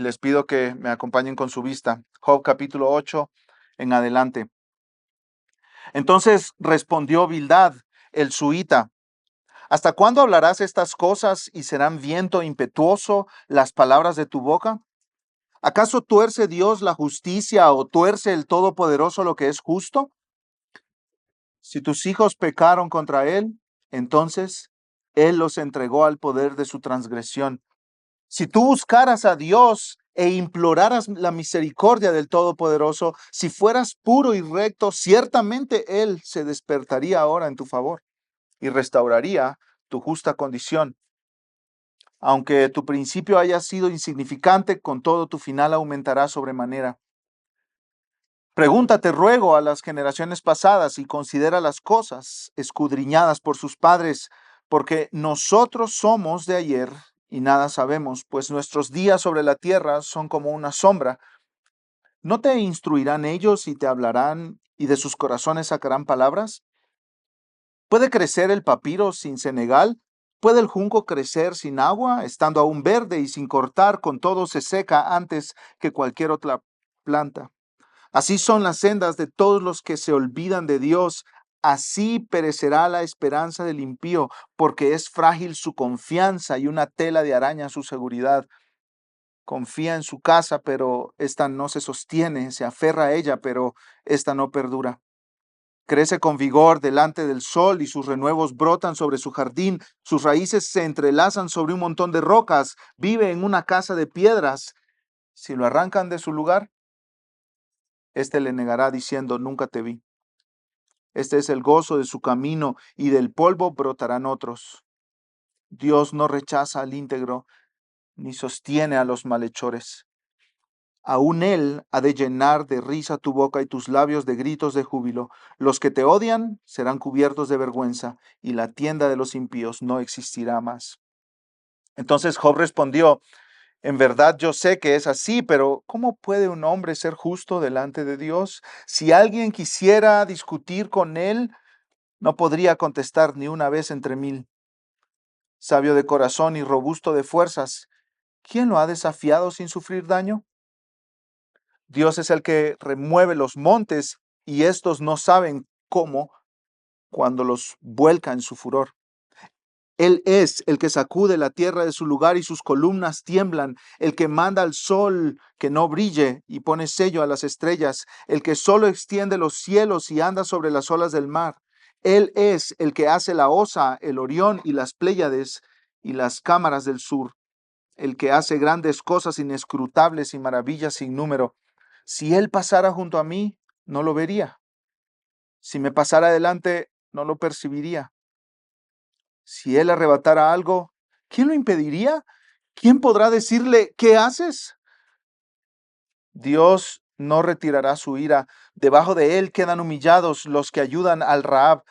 les pido que me acompañen con su vista. Job capítulo 8 en adelante. Entonces respondió Bildad, el suita: ¿Hasta cuándo hablarás estas cosas y serán viento impetuoso las palabras de tu boca? ¿Acaso tuerce Dios la justicia o tuerce el Todopoderoso lo que es justo? Si tus hijos pecaron contra él, entonces él los entregó al poder de su transgresión. Si tú buscaras a Dios e imploraras la misericordia del Todopoderoso, si fueras puro y recto, ciertamente Él se despertaría ahora en tu favor y restauraría tu justa condición. Aunque tu principio haya sido insignificante, con todo tu final aumentará sobremanera. Pregúntate, ruego, a las generaciones pasadas y considera las cosas escudriñadas por sus padres, porque nosotros somos de ayer y nada sabemos, pues nuestros días sobre la tierra son como una sombra. ¿No te instruirán ellos y te hablarán y de sus corazones sacarán palabras? ¿Puede crecer el papiro sin senegal? ¿Puede el junco crecer sin agua, estando aún verde y sin cortar, con todo se seca antes que cualquier otra planta? Así son las sendas de todos los que se olvidan de Dios. Así perecerá la esperanza del impío, porque es frágil su confianza y una tela de araña su seguridad. Confía en su casa, pero ésta no se sostiene, se aferra a ella, pero ésta no perdura. Crece con vigor delante del sol y sus renuevos brotan sobre su jardín. Sus raíces se entrelazan sobre un montón de rocas. Vive en una casa de piedras. Si lo arrancan de su lugar, éste le negará diciendo: nunca te vi. Este es el gozo de su camino, y del polvo brotarán otros. Dios no rechaza al íntegro, ni sostiene a los malhechores. Aún Él ha de llenar de risa tu boca y tus labios de gritos de júbilo. Los que te odian serán cubiertos de vergüenza, y la tienda de los impíos no existirá más. Entonces Job respondió: en verdad yo sé que es así, pero ¿cómo puede un hombre ser justo delante de Dios? Si alguien quisiera discutir con él, no podría contestar ni una vez entre mil. Sabio de corazón y robusto de fuerzas, ¿quién lo ha desafiado sin sufrir daño? Dios es el que remueve los montes, y estos no saben cómo cuando los vuelca en su furor. Él es el que sacude la tierra de su lugar y sus columnas tiemblan, el que manda al sol que no brille y pone sello a las estrellas, el que solo extiende los cielos y anda sobre las olas del mar. Él es el que hace la Osa, el Orión y las Pléyades y las cámaras del sur, el que hace grandes cosas inescrutables y maravillas sin número. Si él pasara junto a mí, no lo vería. Si me pasara adelante, no lo percibiría. Si él arrebatara algo, ¿quién lo impediría? ¿Quién podrá decirle: ¿qué haces? Dios no retirará su ira. Debajo de él quedan humillados los que ayudan al Rahab.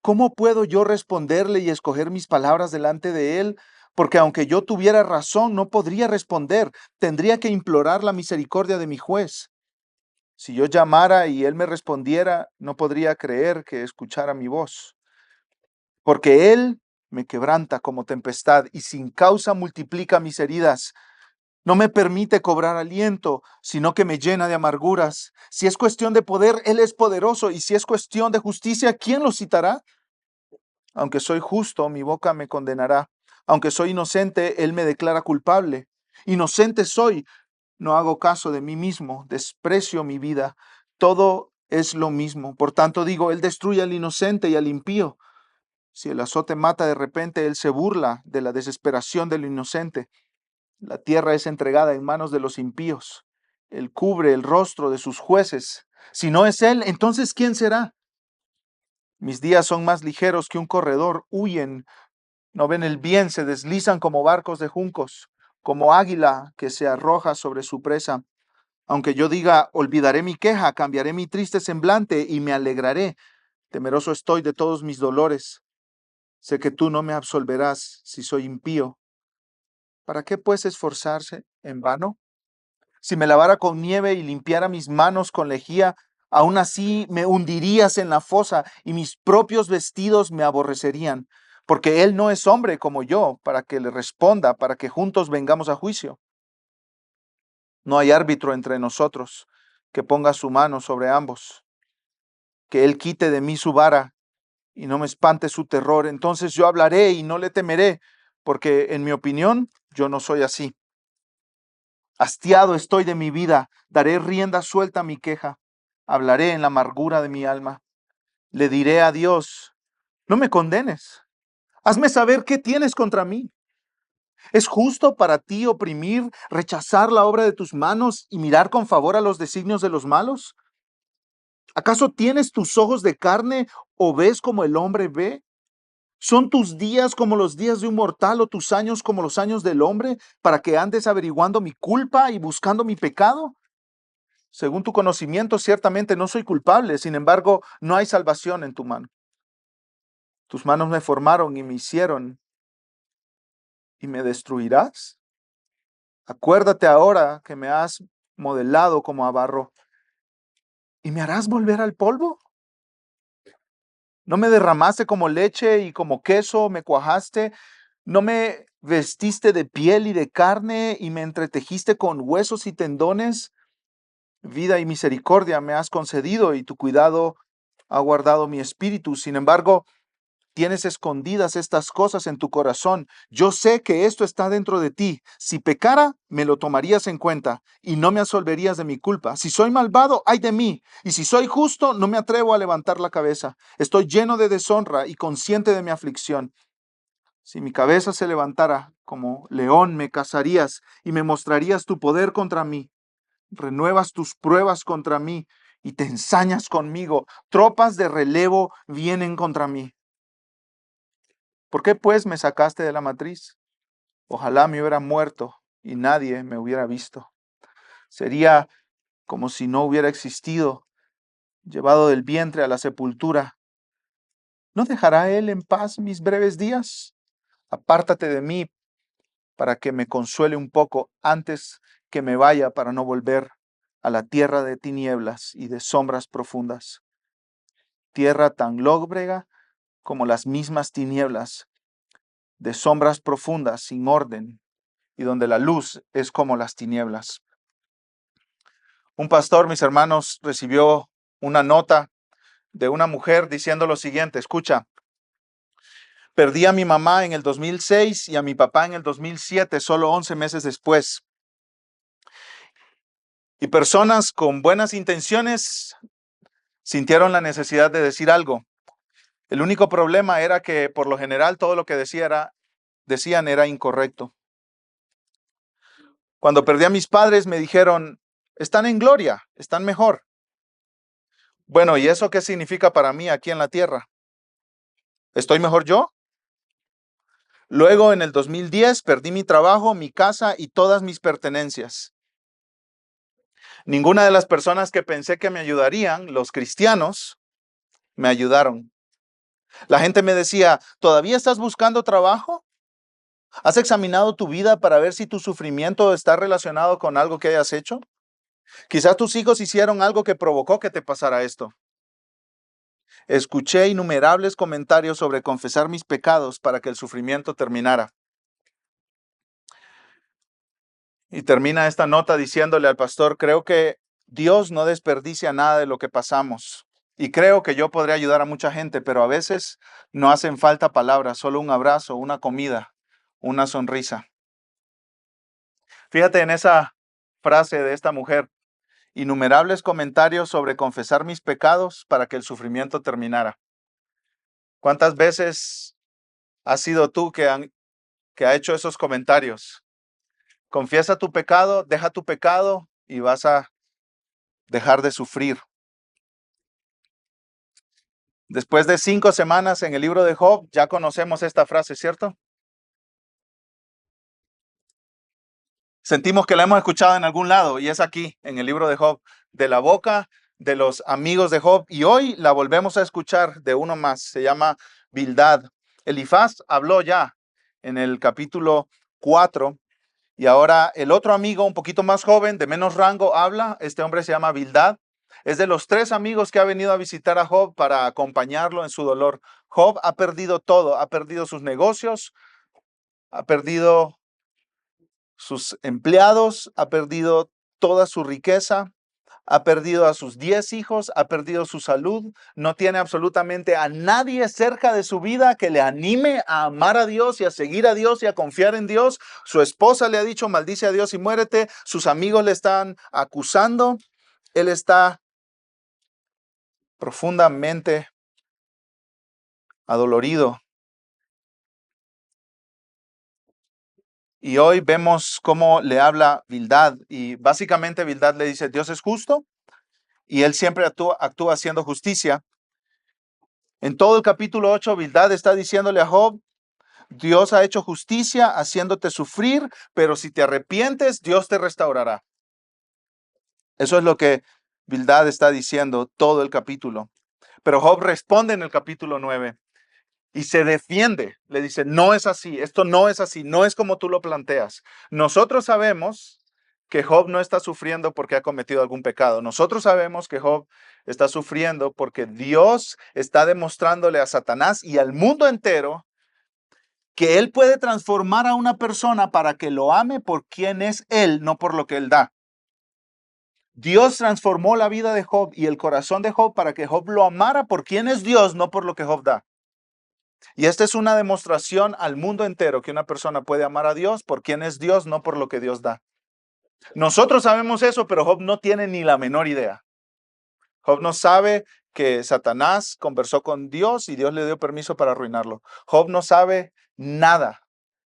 ¿Cómo puedo yo responderle y escoger mis palabras delante de él? Porque aunque yo tuviera razón, no podría responder. Tendría que implorar la misericordia de mi juez. Si yo llamara y él me respondiera, no podría creer que escuchara mi voz. Porque él me quebranta como tempestad y sin causa multiplica mis heridas. No me permite cobrar aliento, sino que me llena de amarguras. Si es cuestión de poder, él es poderoso, y si es cuestión de justicia, ¿quién lo citará? Aunque soy justo, mi boca me condenará. Aunque soy inocente, él me declara culpable. Inocente soy, no hago caso de mí mismo, desprecio mi vida. Todo es lo mismo. Por tanto digo, él destruye al inocente y al impío. Si el azote mata de repente, él se burla de la desesperación del inocente. La tierra es entregada en manos de los impíos. Él cubre el rostro de sus jueces. Si no es él, entonces ¿quién será? Mis días son más ligeros que un corredor, huyen, no ven el bien, se deslizan como barcos de juncos, como águila que se arroja sobre su presa. Aunque yo diga: olvidaré mi queja, cambiaré mi triste semblante y me alegraré. Temeroso estoy de todos mis dolores. Sé que tú no me absolverás si soy impío. ¿Para qué pues esforzarse en vano? Si me lavara con nieve y limpiara mis manos con lejía, aún así me hundirías en la fosa y mis propios vestidos me aborrecerían, porque él no es hombre como yo para que le responda, para que juntos vengamos a juicio. No hay árbitro entre nosotros que ponga su mano sobre ambos. Que Él quite de mí su vara y no me espante su terror. Entonces yo hablaré y no le temeré, porque en mi opinión yo no soy así. Hastiado estoy de mi vida, daré rienda suelta a mi queja. Hablaré en la amargura de mi alma. Le diré a Dios, no me condenes. Hazme saber qué tienes contra mí. ¿Es justo para ti oprimir, rechazar la obra de tus manos y mirar con favor a los designios de los malos? ¿Acaso tienes tus ojos de carne o ves como el hombre ve? ¿Son tus días como los días de un mortal o tus años como los años del hombre para que andes averiguando mi culpa y buscando mi pecado? Según tu conocimiento, ciertamente no soy culpable, sin embargo, no hay salvación en tu mano. Tus manos me formaron y me hicieron, ¿y me destruirás? Acuérdate ahora que me has modelado como a barro, ¿y me harás volver al polvo? ¿No me derramaste como leche y como queso me cuajaste? ¿No me vestiste de piel y de carne y me entretejiste con huesos y tendones? Vida y misericordia me has concedido y tu cuidado ha guardado mi espíritu. Sin embargo, tienes escondidas estas cosas en tu corazón. Yo sé que esto está dentro de ti. Si pecara, me lo tomarías en cuenta y no me absolverías de mi culpa. Si soy malvado, ay de mí. Y si soy justo, no me atrevo a levantar la cabeza. Estoy lleno de deshonra y consciente de mi aflicción. Si mi cabeza se levantara como león, me cazarías y me mostrarías tu poder contra mí. Renuevas tus pruebas contra mí y te ensañas conmigo. Tropas de relevo vienen contra mí. ¿Por qué pues me sacaste de la matriz? Ojalá me hubiera muerto y nadie me hubiera visto. Sería como si no hubiera existido, llevado del vientre a la sepultura. ¿No dejará Él en paz mis breves días? Apártate de mí para que me consuele un poco antes que me vaya para no volver a la tierra de tinieblas y de sombras profundas. Tierra tan lóbrega como las mismas tinieblas, de sombras profundas sin orden y donde la luz es como las tinieblas. Un pastor, mis hermanos, recibió una nota de una mujer diciendo lo siguiente: escucha, perdí a mi mamá en el 2006 y a mi papá en el 2007, solo 11 meses después. Y personas con buenas intenciones sintieron la necesidad de decir algo. El único problema era que por lo general todo lo que decían era incorrecto. Cuando perdí a mis padres me dijeron, están en gloria, están mejor. Bueno, ¿y eso qué significa para mí aquí en la tierra? ¿Estoy mejor yo? Luego, en el 2010, perdí mi trabajo, mi casa y todas mis pertenencias. Ninguna de las personas que pensé que me ayudarían, los cristianos, me ayudaron. La gente me decía, ¿todavía estás buscando trabajo? ¿Has examinado tu vida para ver si tu sufrimiento está relacionado con algo que hayas hecho? Quizás tus hijos hicieron algo que provocó que te pasara esto. Escuché innumerables comentarios sobre confesar mis pecados para que el sufrimiento terminara. Y termina esta nota diciéndole al pastor, creo que Dios no desperdicia nada de lo que pasamos. Y creo que yo podré ayudar a mucha gente, pero a veces no hacen falta palabras, solo un abrazo, una comida, una sonrisa. Fíjate en esa frase de esta mujer, innumerables comentarios sobre confesar mis pecados para que el sufrimiento terminara. ¿Cuántas veces has sido tú que ha hecho esos comentarios? Confiesa tu pecado, deja tu pecado y vas a dejar de sufrir. Después de 5 semanas en el libro de Job, ya conocemos esta frase, ¿cierto? Sentimos que la hemos escuchado en algún lado y es aquí, en el libro de Job, de la boca de los amigos de Job. Y hoy la volvemos a escuchar de uno más, se llama Bildad. Elifaz habló ya en el capítulo 4 y ahora el otro amigo, un poquito más joven, de menos rango, habla. Este hombre se llama Bildad. Es de los 3 amigos que ha venido a visitar a Job para acompañarlo en su dolor. Job ha perdido todo, ha perdido sus negocios, ha perdido sus empleados, ha perdido toda su riqueza, ha perdido a sus 10 hijos, ha perdido su salud, no tiene absolutamente a nadie cerca de su vida que le anime a amar a Dios y a seguir a Dios y a confiar en Dios. Su esposa le ha dicho, maldice a Dios y muérete. Sus amigos le están acusando. Él está profundamente adolorido. Y hoy vemos cómo le habla Bildad. Y básicamente Bildad le dice, Dios es justo y él siempre actúa haciendo justicia. En todo el capítulo 8, Bildad está diciéndole a Job, Dios ha hecho justicia haciéndote sufrir, pero si te arrepientes, Dios te restaurará. Eso es lo que Bildad está diciendo todo el capítulo. Pero Job responde en el capítulo 9 y se defiende. Le dice, no es así, esto no es así, no es como tú lo planteas. Nosotros sabemos que Job no está sufriendo porque ha cometido algún pecado. Nosotros sabemos que Job está sufriendo porque Dios está demostrándole a Satanás y al mundo entero que él puede transformar a una persona para que lo ame por quien es él, no por lo que él da. Dios transformó la vida de Job y el corazón de Job para que Job lo amara por quien es Dios, no por lo que Job da. Y esta es una demostración al mundo entero que una persona puede amar a Dios por quien es Dios, no por lo que Dios da. Nosotros sabemos eso, pero Job no tiene ni la menor idea. Job no sabe que Satanás conversó con Dios y Dios le dio permiso para arruinarlo. Job no sabe nada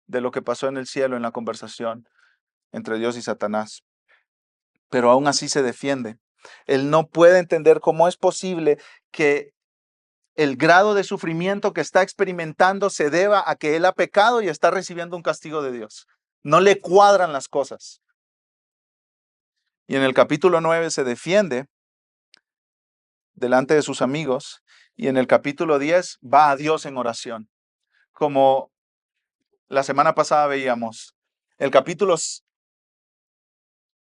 de lo que pasó en el cielo en la conversación entre Dios y Satanás. Pero aún así se defiende. Él no puede entender cómo es posible que el grado de sufrimiento que está experimentando se deba a que él ha pecado y está recibiendo un castigo de Dios. No le cuadran las cosas. Y en el capítulo 9 se defiende delante de sus amigos y en el capítulo 10 va a Dios en oración. Como la semana pasada veíamos, el capítulo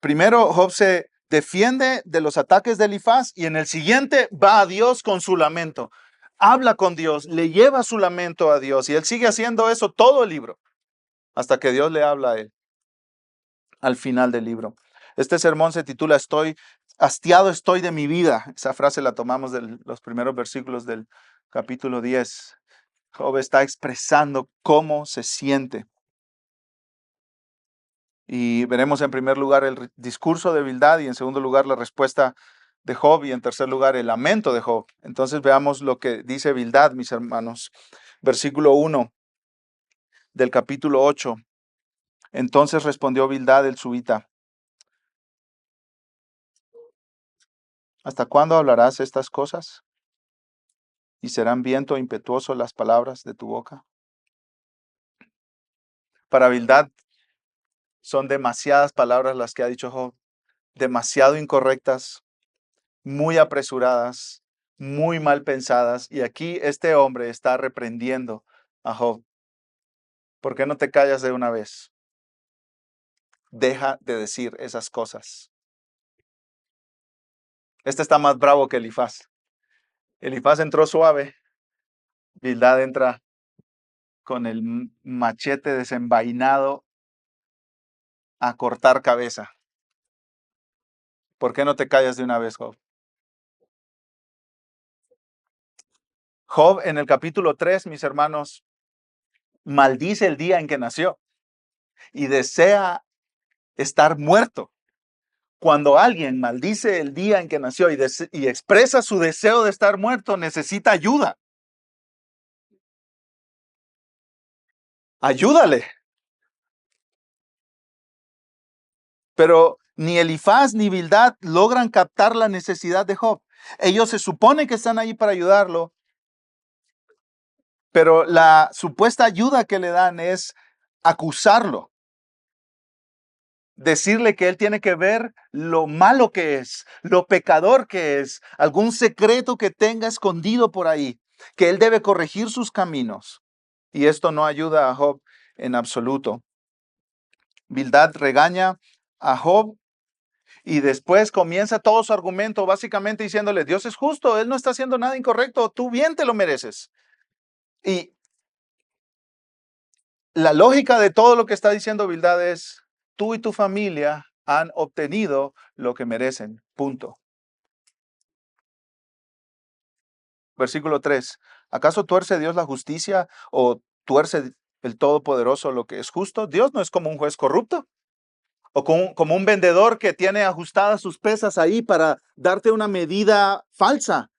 primero Job se defiende de los ataques de Elifaz y en el siguiente va a Dios con su lamento. Habla con Dios, le lleva su lamento a Dios y él sigue haciendo eso todo el libro hasta que Dios le habla a él al final del libro. Este sermón se titula Hastiado estoy de mi vida. Esa frase la tomamos de los primeros versículos del capítulo 10. Job está expresando cómo se siente. Y veremos en primer lugar el discurso de Bildad y en segundo lugar la respuesta de Job y en tercer lugar el lamento de Job. Entonces veamos lo que dice Bildad, mis hermanos. Versículo 1 del capítulo 8. Entonces respondió Bildad el subita: ¿Hasta cuándo hablarás estas cosas? ¿Y serán viento impetuoso las palabras de tu boca? Para Bildad son demasiadas palabras las que ha dicho Job, demasiado incorrectas, muy apresuradas, muy mal pensadas. Y aquí este hombre está reprendiendo a Job. ¿Por qué no te callas de una vez? Deja de decir esas cosas. Este está más bravo que Elifaz. Elifaz entró suave, Bildad entra con el machete desenvainado a cortar cabeza. ¿Por qué no te callas de una vez, Job? Job en el capítulo 3, mis hermanos, maldice el día en que nació y desea estar muerto. Cuando alguien maldice el día en que nació y expresa su deseo de estar muerto, necesita ayuda. Ayúdale. Pero ni Elifaz ni Bildad logran captar la necesidad de Job. Ellos se supone que están ahí para ayudarlo, pero la supuesta ayuda que le dan es acusarlo. Decirle que él tiene que ver lo malo que es, lo pecador que es, algún secreto que tenga escondido por ahí, que él debe corregir sus caminos. Y esto no ayuda a Job en absoluto. Bildad regaña a Job y después comienza todo su argumento básicamente diciéndole, Dios es justo, él no está haciendo nada incorrecto, tú bien te lo mereces. Y la lógica de todo lo que está diciendo Bildad es, tú y tu familia han obtenido lo que merecen. Punto. Versículo 3. ¿Acaso tuerce Dios la justicia o tuerce el Todopoderoso lo que es justo? Dios no es como un juez corrupto o como un vendedor que tiene ajustadas sus pesas ahí para darte una medida falsa.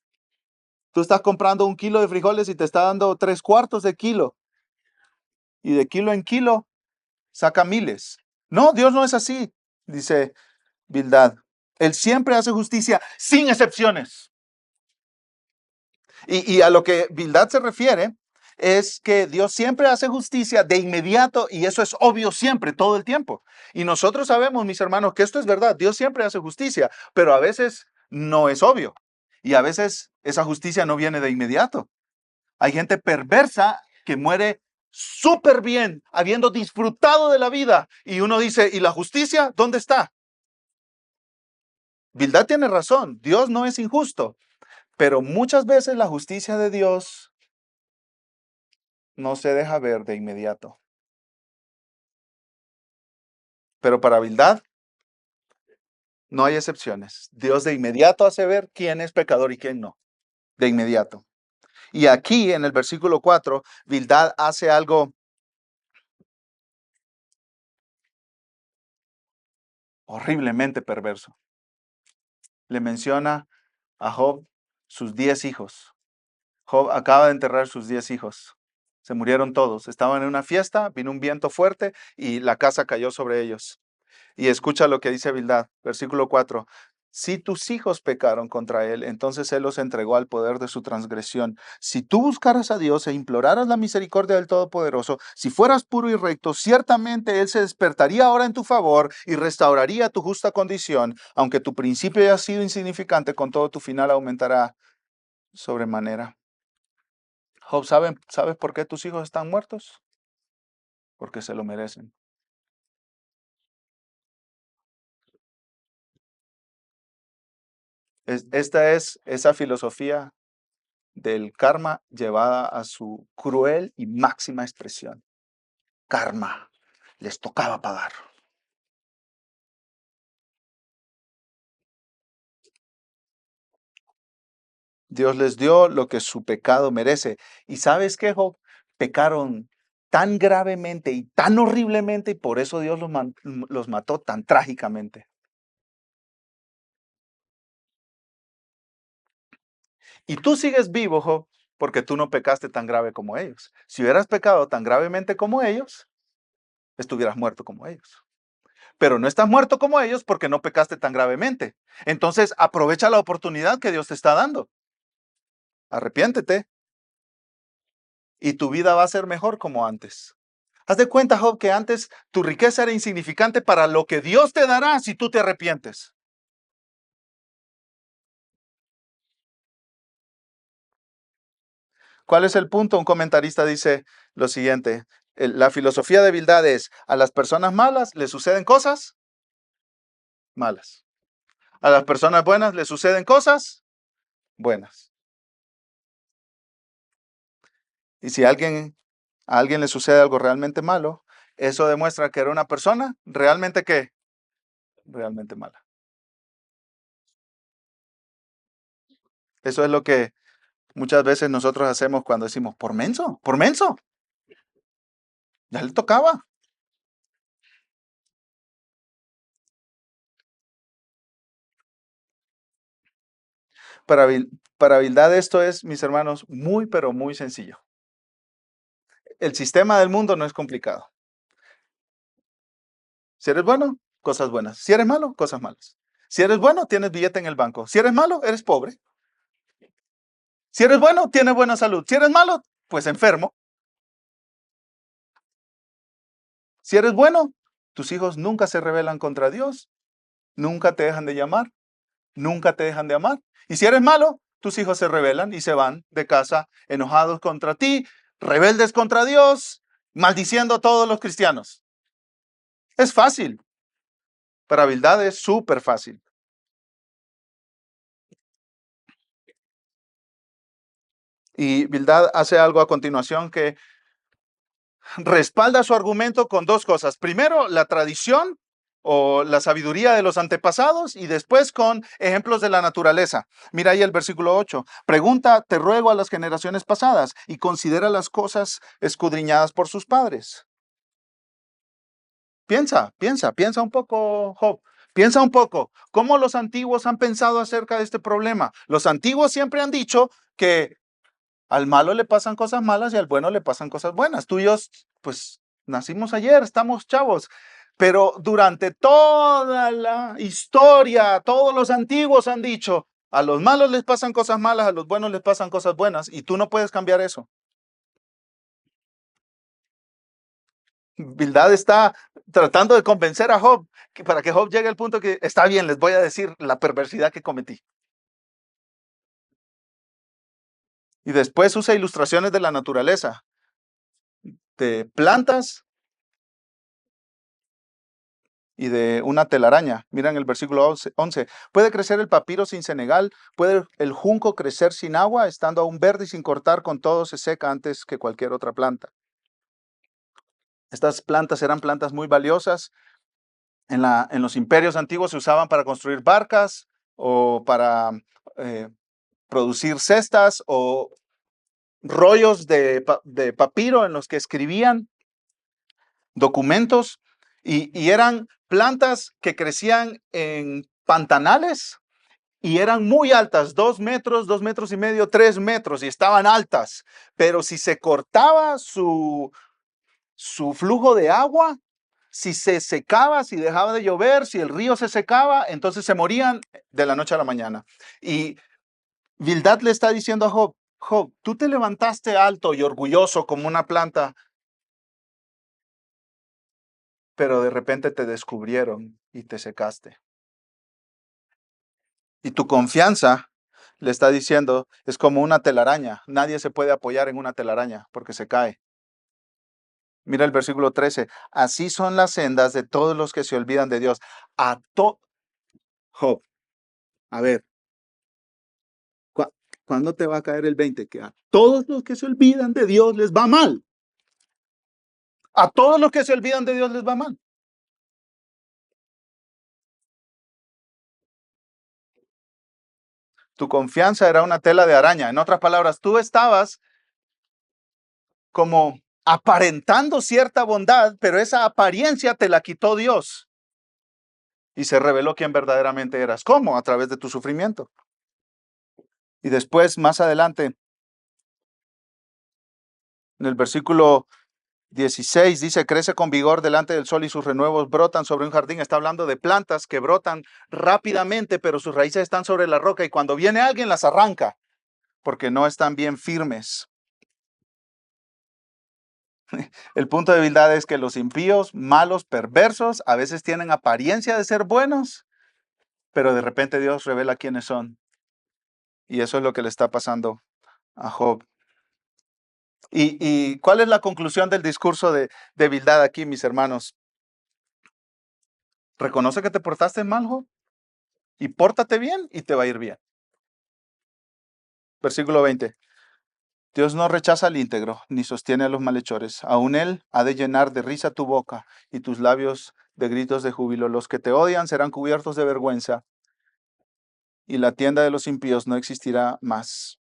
Tú estás comprando 1 kilo de frijoles y te está dando 3/4 de kilo. Y de kilo en kilo saca miles. No, Dios no es así, dice Bildad. Él siempre hace justicia sin excepciones. Y a lo que Bildad se refiere es que Dios siempre hace justicia de inmediato y eso es obvio siempre, todo el tiempo. Y nosotros sabemos, mis hermanos, que esto es verdad. Dios siempre hace justicia, pero a veces no es obvio. Y a veces esa justicia no viene de inmediato. Hay gente perversa que muere súper bien, habiendo disfrutado de la vida. Y uno dice, ¿y la justicia dónde está? Bildad tiene razón, Dios no es injusto, pero muchas veces la justicia de Dios no se deja ver de inmediato. Pero para Bildad no hay excepciones. Dios de inmediato hace ver quién es pecador y quién no. De inmediato. Y aquí en el versículo 4, Bildad hace algo horriblemente perverso. Le menciona a Job sus 10 hijos. Job acaba de enterrar sus 10 hijos. Se murieron todos. Estaban en una fiesta, vino un viento fuerte y la casa cayó sobre ellos. Y escucha lo que dice Bildad, versículo 4. Si tus hijos pecaron contra él, entonces él los entregó al poder de su transgresión. Si tú buscaras a Dios e imploraras la misericordia del Todopoderoso, si fueras puro y recto, ciertamente él se despertaría ahora en tu favor y restauraría tu justa condición. Aunque tu principio haya sido insignificante, con todo tu final aumentará sobremanera. Job, ¿sabes por qué tus hijos están muertos? Porque se lo merecen. Esta es esa filosofía del karma llevada a su cruel y máxima expresión. Karma. Les tocaba pagar. Dios les dio lo que su pecado merece. ¿Y sabes qué, Job? Pecaron tan gravemente y tan horriblemente y por eso Dios los mató tan trágicamente. Y tú sigues vivo, Job, porque tú no pecaste tan grave como ellos. Si hubieras pecado tan gravemente como ellos, estuvieras muerto como ellos. Pero no estás muerto como ellos porque no pecaste tan gravemente. Entonces aprovecha la oportunidad que Dios te está dando. Arrepiéntete y tu vida va a ser mejor como antes. Haz de cuenta, Job, que antes tu riqueza era insignificante para lo que Dios te dará si tú te arrepientes. ¿Cuál es el punto? Un comentarista dice lo siguiente. La filosofía de Bildad es, a las personas malas les suceden cosas malas. A las personas buenas les suceden cosas buenas. Y si a alguien le sucede algo realmente malo, eso demuestra que era una persona realmente ¿qué? Realmente mala. Eso es lo que muchas veces nosotros hacemos cuando decimos, por menso, ya le tocaba. Para, para Bildad esto es, mis hermanos, muy, pero muy sencillo. El sistema del mundo no es complicado. Si eres bueno, cosas buenas. Si eres malo, cosas malas. Si eres bueno, tienes billete en el banco. Si eres malo, eres pobre. Si eres bueno, tienes buena salud. Si eres malo, pues enfermo. Si eres bueno, tus hijos nunca se rebelan contra Dios, nunca te dejan de llamar, nunca te dejan de amar. Y si eres malo, tus hijos se rebelan y se van de casa enojados contra ti, rebeldes contra Dios, maldiciendo a todos los cristianos. Es fácil. Para Bildad es súper fácil. Y Bildad hace algo a continuación que respalda su argumento con dos cosas. Primero, la tradición o la sabiduría de los antepasados y después con ejemplos de la naturaleza. Mira ahí el versículo 8. Pregunta, te ruego a las generaciones pasadas y considera las cosas escudriñadas por sus padres. Piensa un poco, Job. Piensa un poco, ¿cómo los antiguos han pensado acerca de este problema? Los antiguos siempre han dicho que al malo le pasan cosas malas y al bueno le pasan cosas buenas. Tú y yo, pues, nacimos ayer, estamos chavos. Pero durante toda la historia, todos los antiguos han dicho, a los malos les pasan cosas malas, a los buenos les pasan cosas buenas, y tú no puedes cambiar eso. Bildad está tratando de convencer a Job para que Job llegue al punto que está bien, les voy a decir la perversidad que cometí. Y después usa ilustraciones de la naturaleza, de plantas y de una telaraña. Miren el versículo 11. ¿Puede crecer el papiro sin senegal? ¿Puede el junco crecer sin agua? Estando aún verde y sin cortar, con todo se seca antes que cualquier otra planta. Estas plantas eran plantas muy valiosas. En los imperios antiguos se usaban para construir barcas o para producir cestas o rollos de papiro en los que escribían documentos y eran plantas que crecían en pantanales y eran muy altas, 2 metros, 2,5 metros, 3 metros, y estaban altas. Pero si se cortaba su flujo de agua, si se secaba, si dejaba de llover, si el río se secaba, entonces se morían de la noche a la mañana. Y Bildad le está diciendo a Job, Job, tú te levantaste alto y orgulloso como una planta, pero de repente te descubrieron y te secaste. Y tu confianza, le está diciendo, es como una telaraña. Nadie se puede apoyar en una telaraña porque se cae. Mira el versículo 13. Así son las sendas de todos los que se olvidan de Dios. Job, a ver, ¿cuándo te va a caer el 20? Que a todos los que se olvidan de Dios les va mal. A todos los que se olvidan de Dios les va mal. Tu confianza era una tela de araña. En otras palabras, tú estabas como aparentando cierta bondad, pero esa apariencia te la quitó Dios. Y se reveló quién verdaderamente eras. ¿Cómo? A través de tu sufrimiento. Y después, más adelante, en el versículo 16 dice, crece con vigor delante del sol y sus renuevos brotan sobre un jardín. Está hablando de plantas que brotan rápidamente, pero sus raíces están sobre la roca y cuando viene alguien las arranca porque no están bien firmes. El punto de Bildad es que los impíos, malos, perversos, a veces tienen apariencia de ser buenos, pero de repente Dios revela quiénes son. Y eso es lo que le está pasando a Job. ¿Y cuál es la conclusión del discurso de Bildad aquí, mis hermanos? Reconoce que te portaste mal, Job, y pórtate bien y te va a ir bien. Versículo 20. Dios no rechaza al íntegro, ni sostiene a los malhechores. Aún Él ha de llenar de risa tu boca y tus labios de gritos de júbilo. Los que te odian serán cubiertos de vergüenza y la tienda de los impíos no existirá más.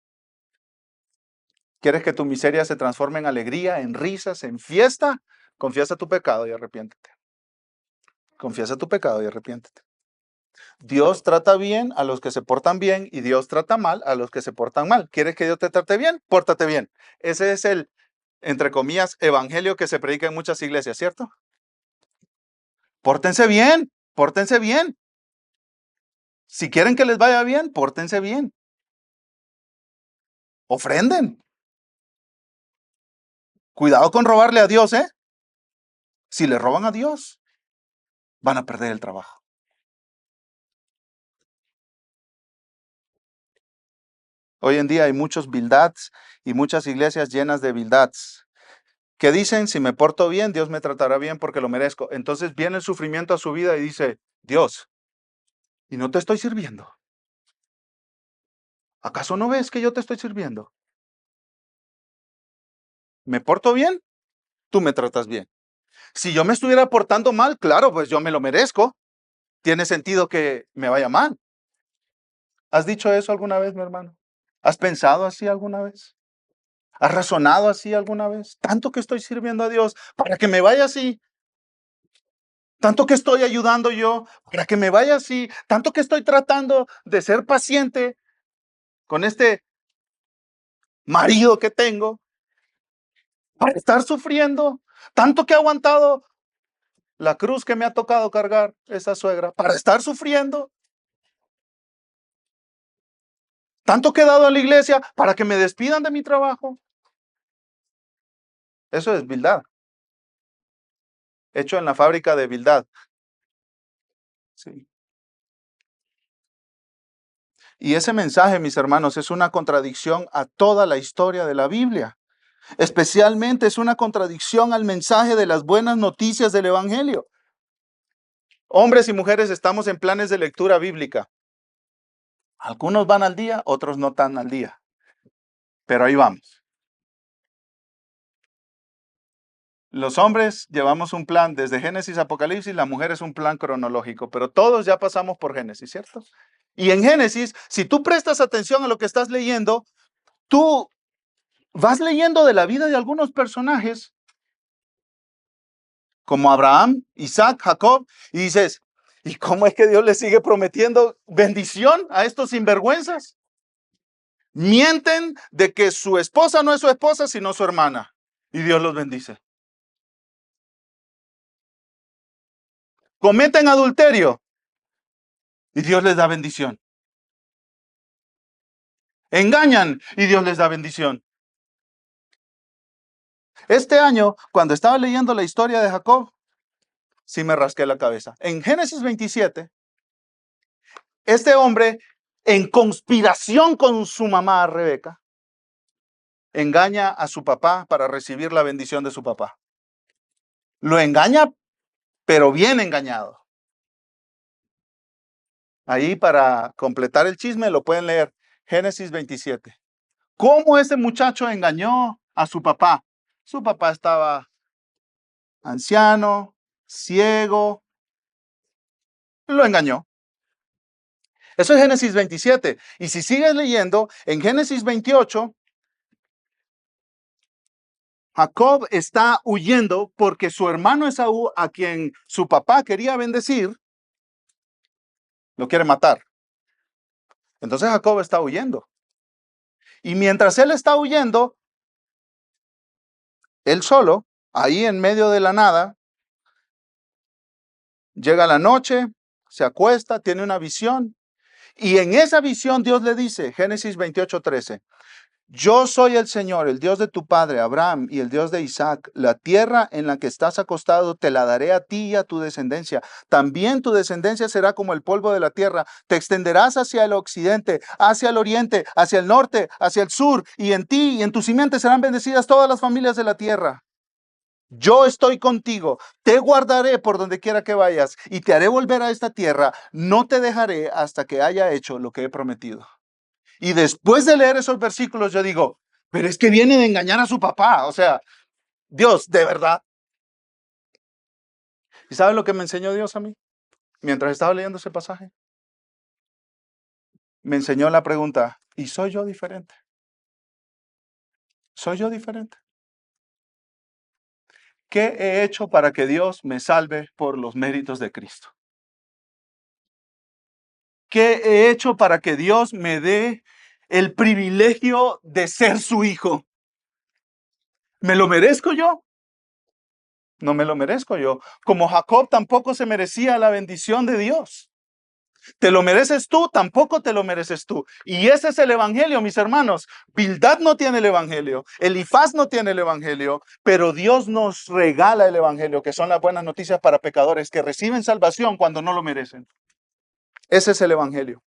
¿Quieres que tu miseria se transforme en alegría, en risas, en fiesta? Confiesa tu pecado y arrepiéntete. Confiesa tu pecado y arrepiéntete. Dios trata bien a los que se portan bien y Dios trata mal a los que se portan mal. ¿Quieres que Dios te trate bien? Pórtate bien. Ese es el, entre comillas, evangelio que se predica en muchas iglesias, ¿cierto? Pórtense bien, pórtense bien. Si quieren que les vaya bien, pórtense bien. Ofrenden. Cuidado con robarle a Dios, ¿eh? Si le roban a Dios, van a perder el trabajo. Hoy en día hay muchos Bildads y muchas iglesias llenas de Bildads que dicen, si me porto bien, Dios me tratará bien porque lo merezco. Entonces viene el sufrimiento a su vida y dice, Dios, ¿y no te estoy sirviendo? ¿Acaso no ves que yo te estoy sirviendo? ¿Me porto bien? Tú me tratas bien. Si yo me estuviera portando mal, claro, pues yo me lo merezco. Tiene sentido que me vaya mal. ¿Has dicho eso alguna vez, mi hermano? ¿Has pensado así alguna vez? ¿Has razonado así alguna vez? Tanto que estoy sirviendo a Dios para que me vaya así. Tanto que estoy ayudando yo para que me vaya así. Tanto que estoy tratando de ser paciente con este marido que tengo para estar sufriendo. Tanto que he aguantado la cruz que me ha tocado cargar esa suegra para estar sufriendo. Tanto que he dado a la iglesia para que me despidan de mi trabajo. Eso es Bildad. Hecho en la fábrica de Bildad. Sí. Y ese mensaje, mis hermanos, es una contradicción a toda la historia de la Biblia. Especialmente es una contradicción al mensaje de las buenas noticias del Evangelio. Hombres y mujeres estamos en planes de lectura bíblica. Algunos van al día, otros no tan al día. Pero ahí vamos. Los hombres llevamos un plan desde Génesis a Apocalipsis, la mujer es un plan cronológico, pero todos ya pasamos por Génesis, ¿cierto? Y en Génesis, si tú prestas atención a lo que estás leyendo, tú vas leyendo de la vida de algunos personajes, como Abraham, Isaac, Jacob, y dices, ¿y cómo es que Dios le sigue prometiendo bendición a estos sinvergüenzas? Mienten de que su esposa no es su esposa, sino su hermana, y Dios los bendice. Cometen adulterio, y Dios les da bendición. Engañan, y Dios les da bendición. Este año, cuando estaba leyendo la historia de Jacob, sí me rasqué la cabeza. En Génesis 27, este hombre, en conspiración con su mamá Rebeca, engaña a su papá para recibir la bendición de su papá. Lo engaña, pero bien engañado. Ahí para completar el chisme lo pueden leer. Génesis 27. ¿Cómo ese muchacho engañó a su papá? Su papá estaba anciano, ciego, lo engañó. Eso es Génesis 27. Y si sigues leyendo, en Génesis 28, Jacob está huyendo porque su hermano Esaú, a quien su papá quería bendecir, lo quiere matar. Entonces Jacob está huyendo. Y mientras él está huyendo, él solo, ahí en medio de la nada, llega la noche, se acuesta, tiene una visión. Y en esa visión Dios le dice, Génesis 28:13, yo soy el Señor, el Dios de tu padre Abraham y el Dios de Isaac. La tierra en la que estás acostado te la daré a ti y a tu descendencia. También tu descendencia será como el polvo de la tierra. Te extenderás hacia el occidente, hacia el oriente, hacia el norte, hacia el sur. Y en ti y en tu simiente serán bendecidas todas las familias de la tierra. Yo estoy contigo, te guardaré por donde quiera que vayas y te haré volver a esta tierra. No te dejaré hasta que haya hecho lo que he prometido. Y después de leer esos versículos, yo digo, pero es que viene de engañar a su papá. O sea, Dios, de verdad. ¿Y saben lo que me enseñó Dios a mí? Mientras estaba leyendo ese pasaje, me enseñó la pregunta, ¿y soy yo diferente? ¿Soy yo diferente? ¿Qué he hecho para que Dios me salve por los méritos de Cristo? ¿Qué he hecho para que Dios me dé el privilegio de ser su hijo? ¿Me lo merezco yo? No me lo merezco yo. Como Jacob tampoco se merecía la bendición de Dios. ¿Te lo mereces tú? Tampoco te lo mereces tú. Y ese es el evangelio, mis hermanos. Bildad no tiene el evangelio. Elifaz no tiene el evangelio. Pero Dios nos regala el evangelio, que son las buenas noticias para pecadores que reciben salvación cuando no lo merecen. Ese es el evangelio.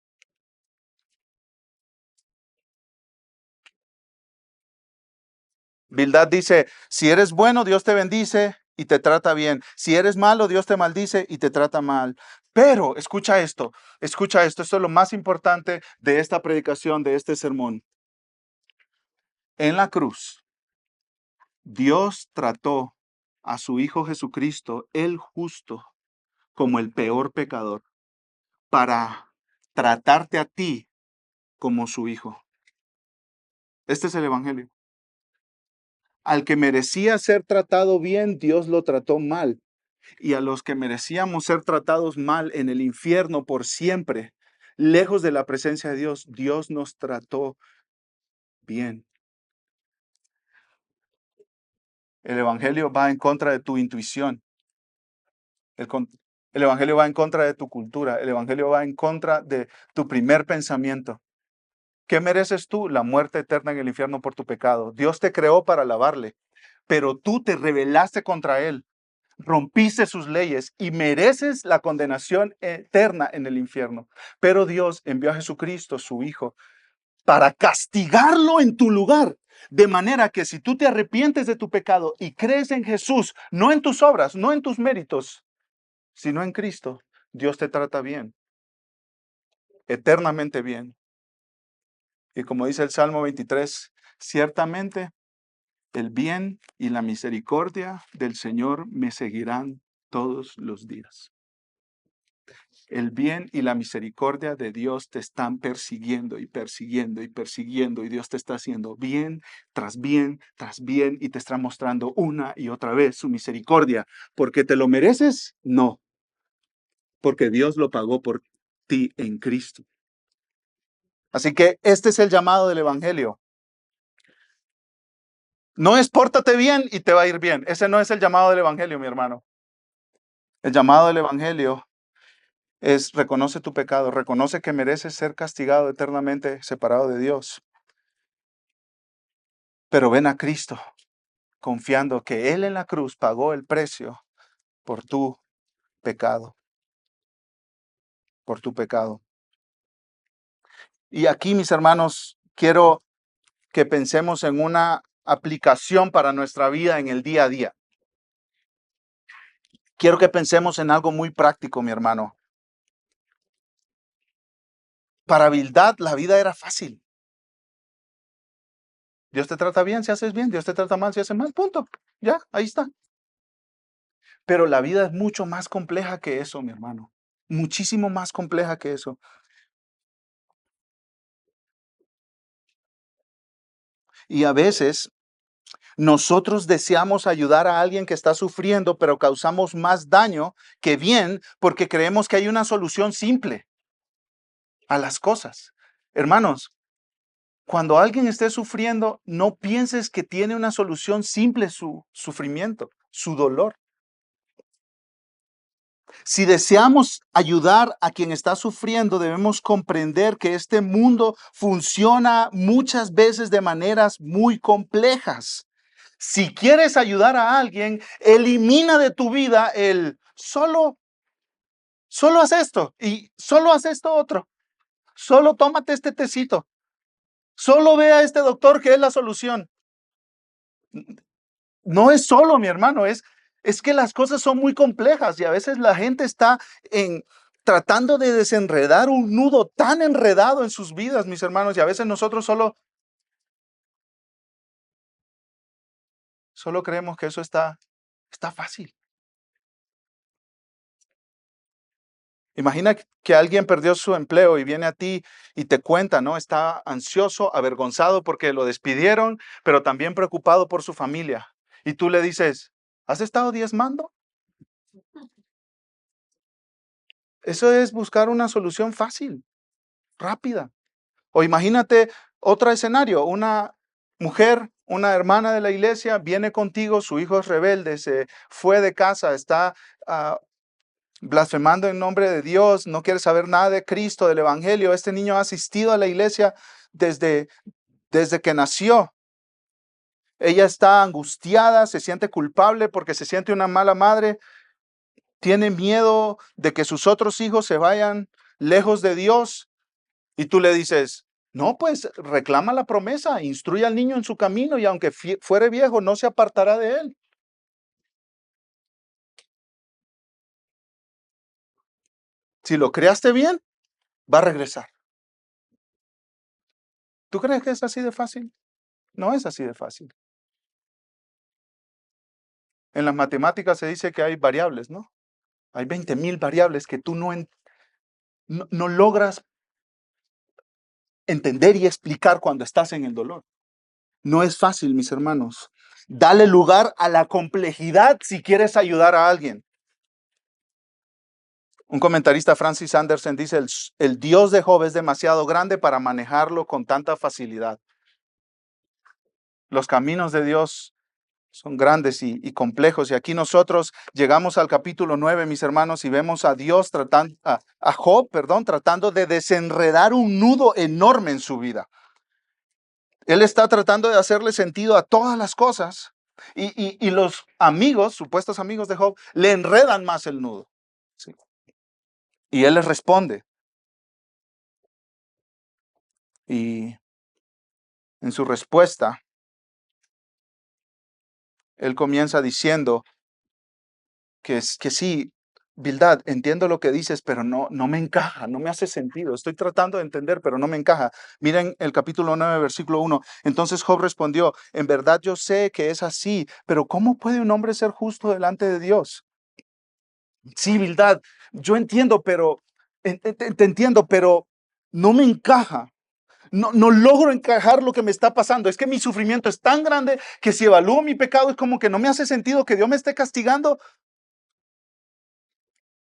Bildad dice, si eres bueno, Dios te bendice y te trata bien. Si eres malo, Dios te maldice y te trata mal. Pero escucha esto es lo más importante de esta predicación, de este sermón. En la cruz, Dios trató a su Hijo Jesucristo, el justo, como el peor pecador, para tratarte a ti como su hijo. Este es el Evangelio. Al que merecía ser tratado bien, Dios lo trató mal. Y a los que merecíamos ser tratados mal en el infierno por siempre, lejos de la presencia de Dios, Dios nos trató bien. El Evangelio va en contra de tu intuición. El, el Evangelio va en contra de tu cultura. El Evangelio va en contra de tu primer pensamiento. ¿Qué mereces tú? La muerte eterna en el infierno por tu pecado. Dios te creó para alabarle, pero tú te rebelaste contra Él, rompiste sus leyes y mereces la condenación eterna en el infierno. Pero Dios envió a Jesucristo, su Hijo, para castigarlo en tu lugar. De manera que si tú te arrepientes de tu pecado y crees en Jesús, no en tus obras, no en tus méritos, sino en Cristo, Dios te trata bien, eternamente bien. Y como dice el Salmo 23, ciertamente el bien y la misericordia del Señor me seguirán todos los días. El bien y la misericordia de Dios te están persiguiendo y persiguiendo y persiguiendo, y Dios te está haciendo bien tras bien y te está mostrando una y otra vez su misericordia. ¿Porque te lo mereces? No, porque Dios lo pagó por ti en Cristo. Así que este es el llamado del Evangelio. No es pórtate bien y te va a ir bien. Ese no es el llamado del Evangelio, mi hermano. El llamado del Evangelio es reconoce tu pecado, reconoce que mereces ser castigado eternamente separado de Dios. Pero ven a Cristo confiando que Él en la cruz pagó el precio por tu pecado, por tu pecado. Y aquí, mis hermanos, quiero que pensemos en una aplicación para nuestra vida en el día a día. Quiero que pensemos en algo muy práctico, mi hermano. Para Bildad la vida era fácil. Dios te trata bien si haces bien, Dios te trata mal si haces mal, punto. Ya, ahí está. Pero la vida es mucho más compleja que eso, mi hermano. Muchísimo más compleja que eso. Y a veces nosotros deseamos ayudar a alguien que está sufriendo, pero causamos más daño que bien porque creemos que hay una solución simple a las cosas. Hermanos, cuando alguien esté sufriendo, no pienses que tiene una solución simple su sufrimiento, su dolor. Si deseamos ayudar a quien está sufriendo, debemos comprender que este mundo funciona muchas veces de maneras muy complejas. Si quieres ayudar a alguien, elimina de tu vida el solo haz esto y solo haz esto otro. Solo tómate este tecito. Solo ve a este doctor que es la solución. No es solo, mi hermano, es que las cosas son muy complejas y a veces la gente está tratando de desenredar un nudo tan enredado en sus vidas, mis hermanos, y a veces nosotros solo creemos que eso está fácil. Imagina que alguien perdió su empleo y viene a ti y te cuenta, ¿no? Está ansioso, avergonzado porque lo despidieron, pero también preocupado por su familia. Y tú le dices, ¿has estado diezmando? Eso es buscar una solución fácil, rápida. O imagínate otro escenario, una mujer, una hermana de la iglesia, viene contigo, su hijo es rebelde, se fue de casa, está blasfemando en nombre de Dios, no quiere saber nada de Cristo, del Evangelio. Este niño ha asistido a la iglesia desde que nació. Ella está angustiada, se siente culpable porque se siente una mala madre, tiene miedo de que sus otros hijos se vayan lejos de Dios. Y tú le dices, no, pues reclama la promesa, instruye al niño en su camino y aunque fuere viejo, no se apartará de él. Si lo creaste bien, va a regresar. ¿Tú crees que es así de fácil? No es así de fácil. En las matemáticas se dice que hay variables, ¿no? Hay 20,000 variables que tú no logras entender y explicar cuando estás en el dolor. No es fácil, mis hermanos. Dale lugar a la complejidad si quieres ayudar a alguien. Un comentarista, Francis Anderson, dice, el Dios de Job es demasiado grande para manejarlo con tanta facilidad. Los caminos de Dios son grandes y complejos. Y aquí nosotros llegamos al capítulo 9, mis hermanos, y vemos a Dios a Job, tratando de desenredar un nudo enorme en su vida. Él está tratando de hacerle sentido a todas las cosas. Y los amigos, supuestos amigos de Job, le enredan más el nudo. ¿Sí? Y él les responde. Y en su respuesta, él comienza diciendo que sí, Bildad, entiendo lo que dices, pero no me encaja, no me hace sentido. Estoy tratando de entender, pero no me encaja. Miren el capítulo 9, versículo 1. Entonces Job respondió, en verdad yo sé que es así, pero ¿cómo puede un hombre ser justo delante de Dios? Sí, Bildad, yo entiendo, pero te entiendo, pero no me encaja. No logro encajar lo que me está pasando. Es que mi sufrimiento es tan grande que si evalúo mi pecado es como que no me hace sentido que Dios me esté castigando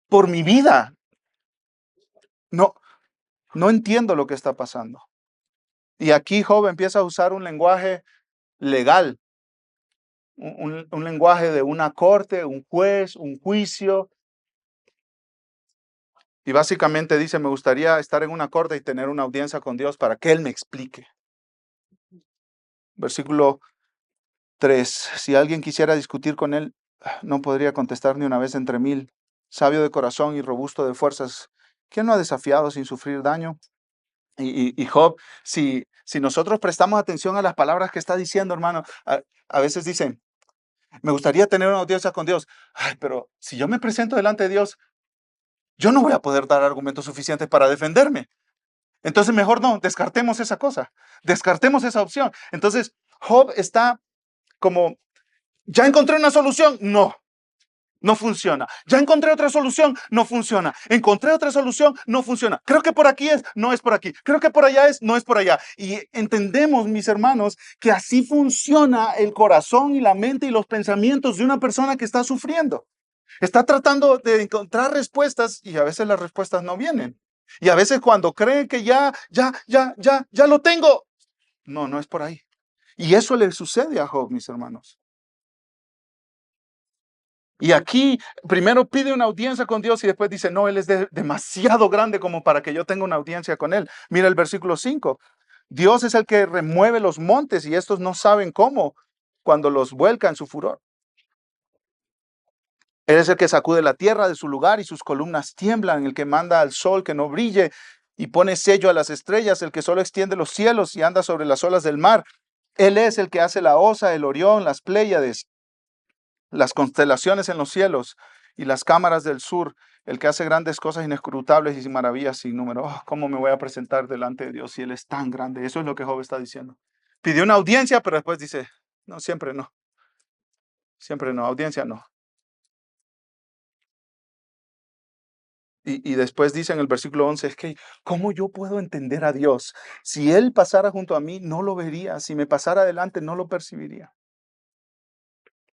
por mi vida. No, no entiendo lo que está pasando. Y aquí Job empieza a usar un lenguaje legal, un lenguaje de una corte, un juez, un juicio. Y básicamente dice, me gustaría estar en una corte y tener una audiencia con Dios para que Él me explique. Versículo 3. Si alguien quisiera discutir con él, no podría contestar ni una vez entre 1000. Sabio de corazón y robusto de fuerzas, ¿quién lo ha desafiado sin sufrir daño? Y Job, si nosotros prestamos atención a las palabras que está diciendo, hermano, a veces dicen, me gustaría tener una audiencia con Dios. Ay, pero si yo me presento delante de Dios, yo no voy a poder dar argumentos suficientes para defenderme. Entonces, mejor no, descartemos esa cosa, descartemos esa opción. Entonces, Job está como, ¿ya encontré una solución? No funciona. ¿Ya encontré otra solución? No funciona. Encontré otra solución, no funciona. Creo que por aquí es, no es por aquí. Creo que por allá es, no es por allá. Y entendemos, mis hermanos, que así funciona el corazón y la mente y los pensamientos de una persona que está sufriendo. Está tratando de encontrar respuestas y a veces las respuestas no vienen. Y a veces cuando cree que ya lo tengo, no es por ahí. Y eso le sucede a Job, mis hermanos. Y aquí primero pide una audiencia con Dios y después dice, no, Él es demasiado grande como para que yo tenga una audiencia con Él. Mira el versículo 5. Dios es el que remueve los montes y estos no saben cómo cuando los vuelca en su furor. Él es el que sacude la tierra de su lugar y sus columnas tiemblan, el que manda al sol que no brille y pone sello a las estrellas, el que solo extiende los cielos y anda sobre las olas del mar. Él es el que hace la Osa, el Orión, las Pléyades, las constelaciones en los cielos y las cámaras del sur, el que hace grandes cosas inescrutables y maravillas sin número. Oh, ¿cómo me voy a presentar delante de Dios si Él es tan grande? Eso es lo que Job está diciendo. Pidió una audiencia, pero después dice, no, siempre no, audiencia no. Y después dice en el versículo 11, es que, ¿cómo yo puedo entender a Dios? Si Él pasara junto a mí, no lo vería. Si me pasara adelante, no lo percibiría.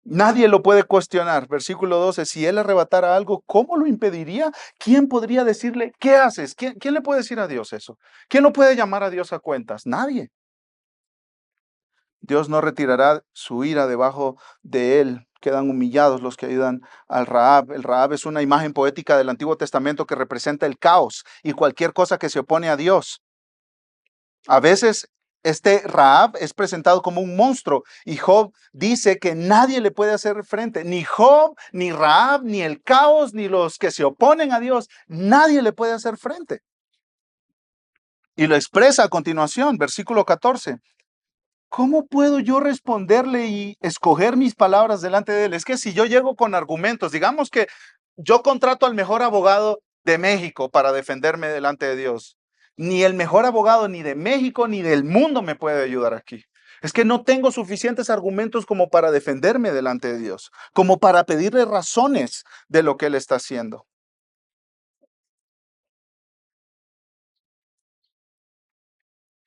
Nadie lo puede cuestionar. Versículo 12, si Él arrebatara algo, ¿cómo lo impediría? ¿Quién podría decirle, qué haces? ¿Quién le puede decir a Dios eso? ¿Quién lo puede llamar a Dios a cuentas? Nadie. Dios no retirará su ira debajo de Él. Quedan humillados los que ayudan al Rahab. El Rahab es una imagen poética del Antiguo Testamento que representa el caos y cualquier cosa que se opone a Dios. A veces este Rahab es presentado como un monstruo y Job dice que nadie le puede hacer frente, ni Job, ni Rahab, ni el caos, ni los que se oponen a Dios, nadie le puede hacer frente. Y lo expresa a continuación, versículo 14. ¿Cómo puedo yo responderle y escoger mis palabras delante de él? Es que si yo llego con argumentos, digamos que yo contrato al mejor abogado de México para defenderme delante de Dios. Ni el mejor abogado ni de México ni del mundo me puede ayudar aquí. Es que no tengo suficientes argumentos como para defenderme delante de Dios, como para pedirle razones de lo que Él está haciendo.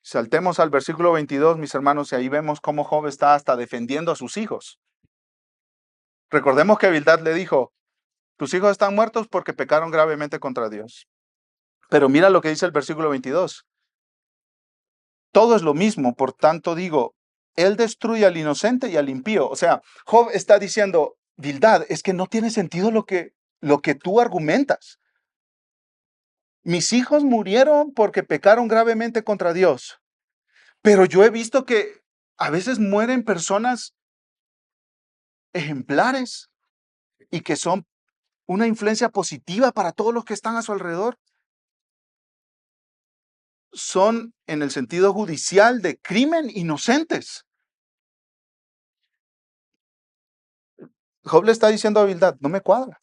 Saltemos al versículo 22, mis hermanos, y ahí vemos cómo Job está hasta defendiendo a sus hijos. Recordemos que Bildad le dijo, tus hijos están muertos porque pecaron gravemente contra Dios. Pero mira lo que dice el versículo 22. Todo es lo mismo, por tanto digo, Él destruye al inocente y al impío. O sea, Job está diciendo, Bildad, es que no tiene sentido lo que tú argumentas. Mis hijos murieron porque pecaron gravemente contra Dios. Pero yo he visto que a veces mueren personas ejemplares y que son una influencia positiva para todos los que están a su alrededor. Son, en el sentido judicial de crimen, inocentes. Job le está diciendo a Bildad, no me cuadra.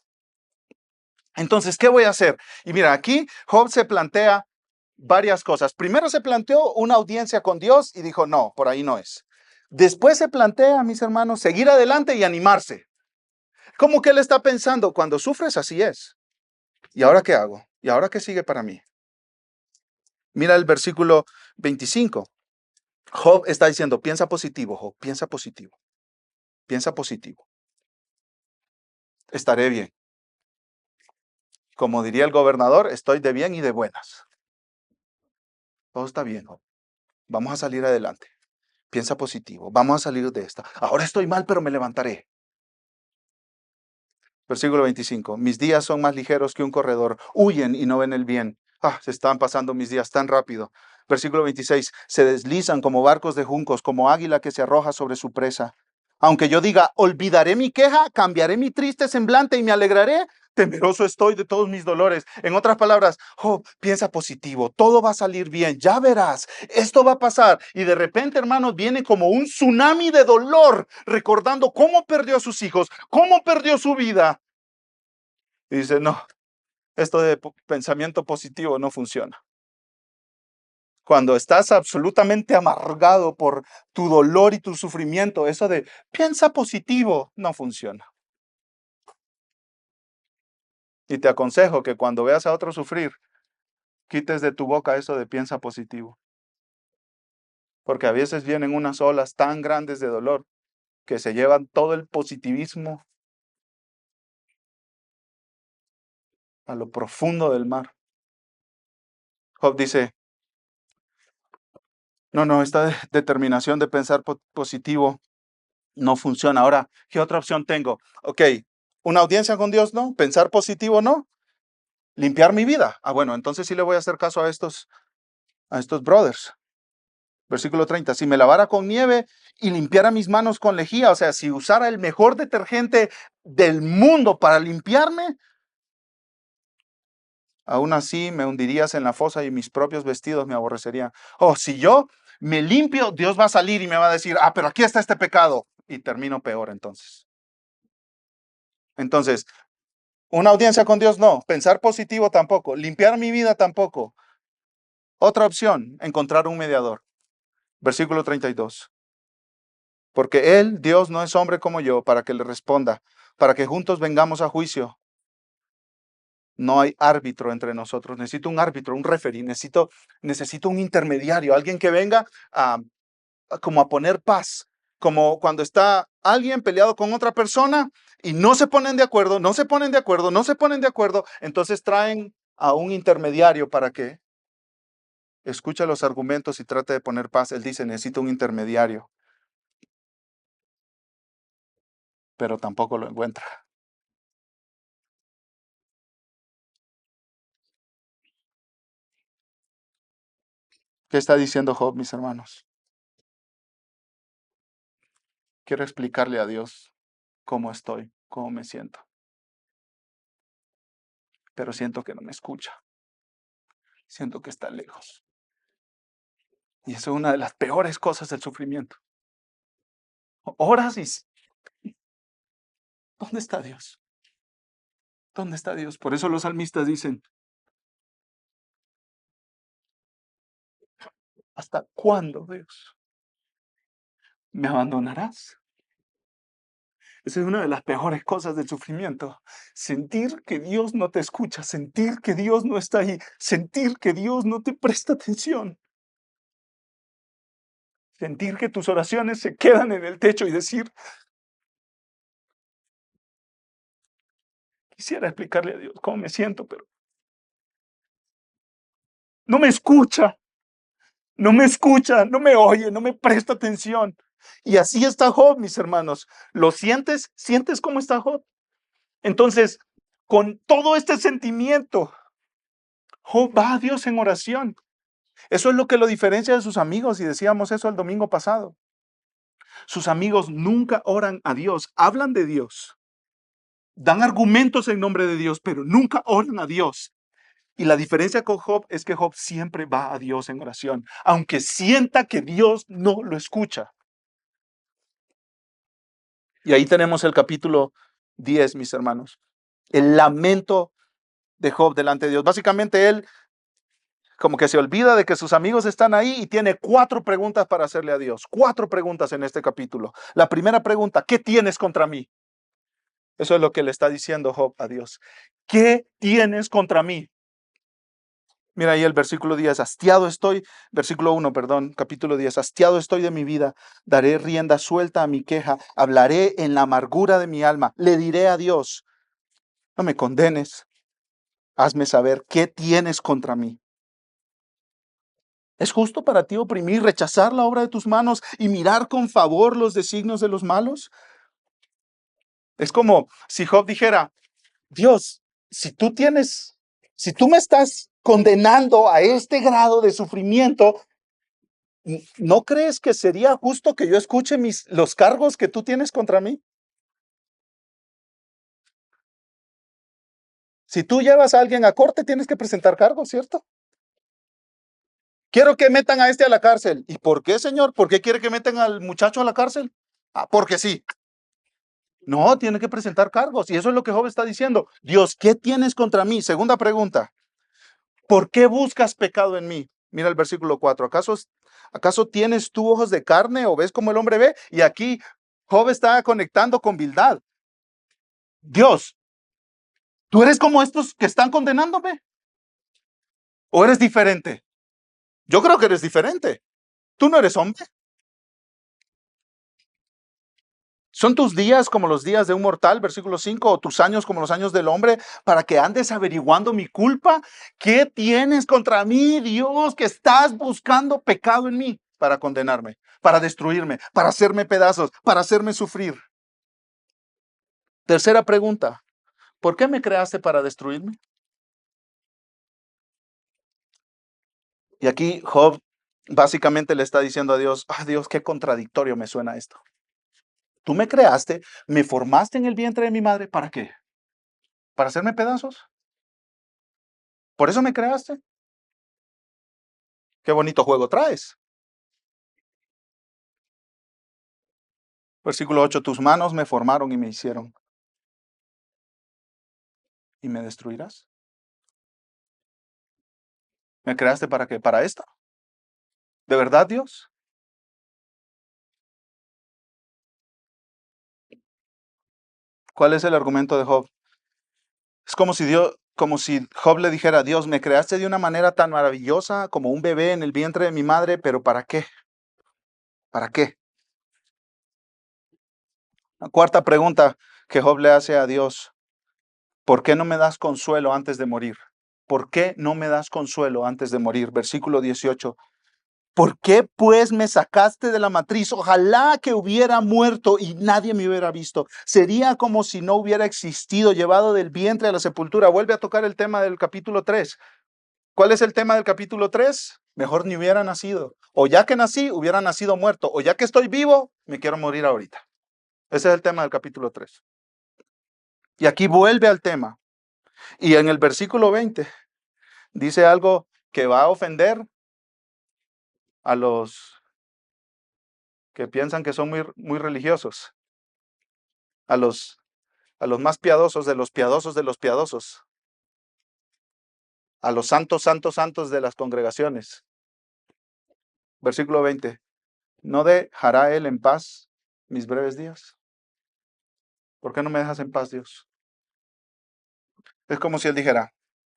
Entonces, ¿qué voy a hacer? Y mira, aquí Job se plantea varias cosas. Primero se planteó una audiencia con Dios y dijo, no, por ahí no es. Después se plantea, mis hermanos, seguir adelante y animarse. ¿Cómo que él está pensando? Cuando sufres, así es. ¿Y ahora qué hago? ¿Y ahora qué sigue para mí? Mira el versículo 25. Job está diciendo, piensa positivo, Job, piensa positivo. Piensa positivo. Estaré bien. Como diría el gobernador, estoy de bien y de buenas. Todo está bien, Job. Vamos a salir adelante. Piensa positivo. Vamos a salir de esta. Ahora estoy mal, pero me levantaré. Versículo 25. Mis días son más ligeros que un corredor. Huyen y no ven el bien. Se están pasando mis días tan rápido. Versículo 26. Se deslizan como barcos de juncos, como águila que se arroja sobre su presa. Aunque yo diga, olvidaré mi queja, cambiaré mi triste semblante y me alegraré, temeroso estoy de todos mis dolores. En otras palabras, piensa positivo, todo va a salir bien, ya verás, esto va a pasar. Y de repente, hermanos, viene como un tsunami de dolor, recordando cómo perdió a sus hijos, cómo perdió su vida. Y dice, no, esto de pensamiento positivo no funciona. Cuando estás absolutamente amargado por tu dolor y tu sufrimiento, eso de piensa positivo no funciona. Y te aconsejo que cuando veas a otro sufrir, quites de tu boca eso de piensa positivo. Porque a veces vienen unas olas tan grandes de dolor que se llevan todo el positivismo a lo profundo del mar. Job dice, no, esta determinación de pensar positivo no funciona. Ahora, ¿qué otra opción tengo? Ok, una audiencia con Dios, ¿no? Pensar positivo, ¿no? Limpiar mi vida. Bueno, entonces sí le voy a hacer caso a estos brothers. Versículo 30. Si me lavara con nieve y limpiara mis manos con lejía, o sea, si usara el mejor detergente del mundo para limpiarme, aún así me hundirías en la fosa y mis propios vestidos me aborrecerían. Si yo me limpio, Dios va a salir y me va a decir, pero aquí está este pecado. Y termino peor entonces. Entonces, una audiencia con Dios no, pensar positivo tampoco, limpiar mi vida tampoco. Otra opción, encontrar un mediador. Versículo 32. Porque Él, Dios, no es hombre como yo para que le responda, para que juntos vengamos a juicio. No hay árbitro entre nosotros. Necesito un árbitro, un referee, necesito un intermediario, alguien que venga como a poner paz. Como cuando está alguien peleado con otra persona y no se ponen de acuerdo, no se ponen de acuerdo, no se ponen de acuerdo, entonces traen a un intermediario para que escuche los argumentos y trate de poner paz. Él dice, necesito un intermediario, pero tampoco lo encuentra. ¿Qué está diciendo Job, mis hermanos? Quiero explicarle a Dios cómo estoy, cómo me siento, pero siento que no me escucha. Siento que está lejos. Y eso es una de las peores cosas del sufrimiento. Oras y ¿dónde está Dios? ¿Dónde está Dios? Por eso los salmistas dicen, ¿hasta cuándo, Dios? ¿Me abandonarás? Esa es una de las peores cosas del sufrimiento. Sentir que Dios no te escucha, sentir que Dios no está ahí, sentir que Dios no te presta atención, sentir que tus oraciones se quedan en el techo y decir, quisiera explicarle a Dios cómo me siento, pero no me escucha, no me escucha, no me oye, no me presta atención. Y así está Job, mis hermanos. ¿Lo sientes? ¿Sientes cómo está Job? Entonces, con todo este sentimiento, Job va a Dios en oración. Eso es lo que lo diferencia de sus amigos, y decíamos eso el domingo pasado. Sus amigos nunca oran a Dios, hablan de Dios, dan argumentos en nombre de Dios, pero nunca oran a Dios. Y la diferencia con Job es que Job siempre va a Dios en oración, aunque sienta que Dios no lo escucha. Y ahí tenemos el capítulo 10, mis hermanos. El lamento de Job delante de Dios. Básicamente él como que se olvida de que sus amigos están ahí y tiene 4 preguntas para hacerle a Dios. 4 preguntas en este capítulo. La primera pregunta, ¿qué tienes contra mí? Eso es lo que le está diciendo Job a Dios. ¿Qué tienes contra mí? Mira ahí el versículo 10, hastiado estoy, versículo 1, perdón, capítulo 10, hastiado estoy de mi vida, daré rienda suelta a mi queja, hablaré en la amargura de mi alma, le diré a Dios, no me condenes, hazme saber qué tienes contra mí. ¿Es justo para ti oprimir, rechazar la obra de tus manos y mirar con favor los designios de los malos? Es como si Job dijera, Dios, si tú me estás condenando a este grado de sufrimiento, ¿no crees que sería justo que yo escuche los cargos que tú tienes contra mí? Si tú llevas a alguien a corte, tienes que presentar cargos, ¿cierto? Quiero que metan a este a la cárcel. ¿Y por qué, señor? ¿Por qué quiere que metan al muchacho a la cárcel? Ah, porque sí. No, tiene que presentar cargos. Y eso es lo que Job está diciendo. Dios, ¿qué tienes contra mí? Segunda pregunta. ¿Por qué buscas pecado en mí? Mira el versículo 4. ¿Acaso tienes tú ojos de carne o ves como el hombre ve? Y aquí Job está conectando con Bildad. Dios, ¿tú eres como estos que están condenándome? ¿O eres diferente? Yo creo que eres diferente. Tú no eres hombre. ¿Son tus días como los días de un mortal, versículo 5, o tus años como los años del hombre, para que andes averiguando mi culpa? ¿Qué tienes contra mí, Dios, que estás buscando pecado en mí para condenarme, para destruirme, para hacerme pedazos, para hacerme sufrir? Tercera pregunta, ¿por qué me creaste para destruirme? Y aquí Job básicamente le está diciendo a Dios, Dios, qué contradictorio me suena esto. Tú me creaste, me formaste en el vientre de mi madre, ¿para qué? ¿Para hacerme pedazos? ¿Por eso me creaste? Qué bonito juego traes. Versículo 8, tus manos me formaron y me hicieron. ¿Y me destruirás? ¿Me creaste para qué? ¿Para esto? ¿De verdad, Dios? ¿Cuál es el argumento de Job? Es como si Job le dijera, Dios, me creaste de una manera tan maravillosa como un bebé en el vientre de mi madre, pero ¿para qué? ¿Para qué? La cuarta pregunta que Job le hace a Dios, ¿por qué no me das consuelo antes de morir? ¿Por qué no me das consuelo antes de morir? Versículo 18. ¿Por qué pues me sacaste de la matriz? Ojalá que hubiera muerto y nadie me hubiera visto. Sería como si no hubiera existido, llevado del vientre a la sepultura. Vuelve a tocar el tema del capítulo 3. ¿Cuál es el tema del capítulo 3? Mejor ni hubiera nacido. O ya que nací, hubiera nacido muerto. O ya que estoy vivo, me quiero morir ahorita. Ese es el tema del capítulo 3. Y aquí vuelve al tema. Y en el versículo 20 dice algo que va a ofender a los que piensan que son muy, muy religiosos, a los más piadosos de los piadosos de los piadosos, a los santos, santos, santos de las congregaciones. Versículo 20. ¿No dejará Él en paz mis breves días? ¿Por qué no me dejas en paz, Dios? Es como si Él dijera,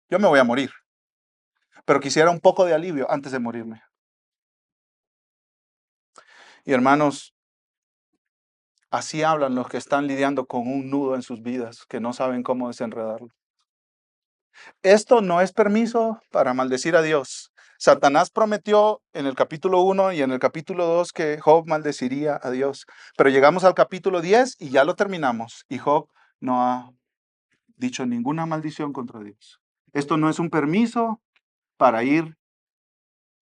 yo me voy a morir, pero quisiera un poco de alivio antes de morirme. Y hermanos, así hablan los que están lidiando con un nudo en sus vidas, que no saben cómo desenredarlo. Esto no es permiso para maldecir a Dios. Satanás prometió en el capítulo 1 y en el capítulo 2 que Job maldeciría a Dios. Pero llegamos al capítulo 10 y ya lo terminamos. Y Job no ha dicho ninguna maldición contra Dios. Esto no es un permiso para ir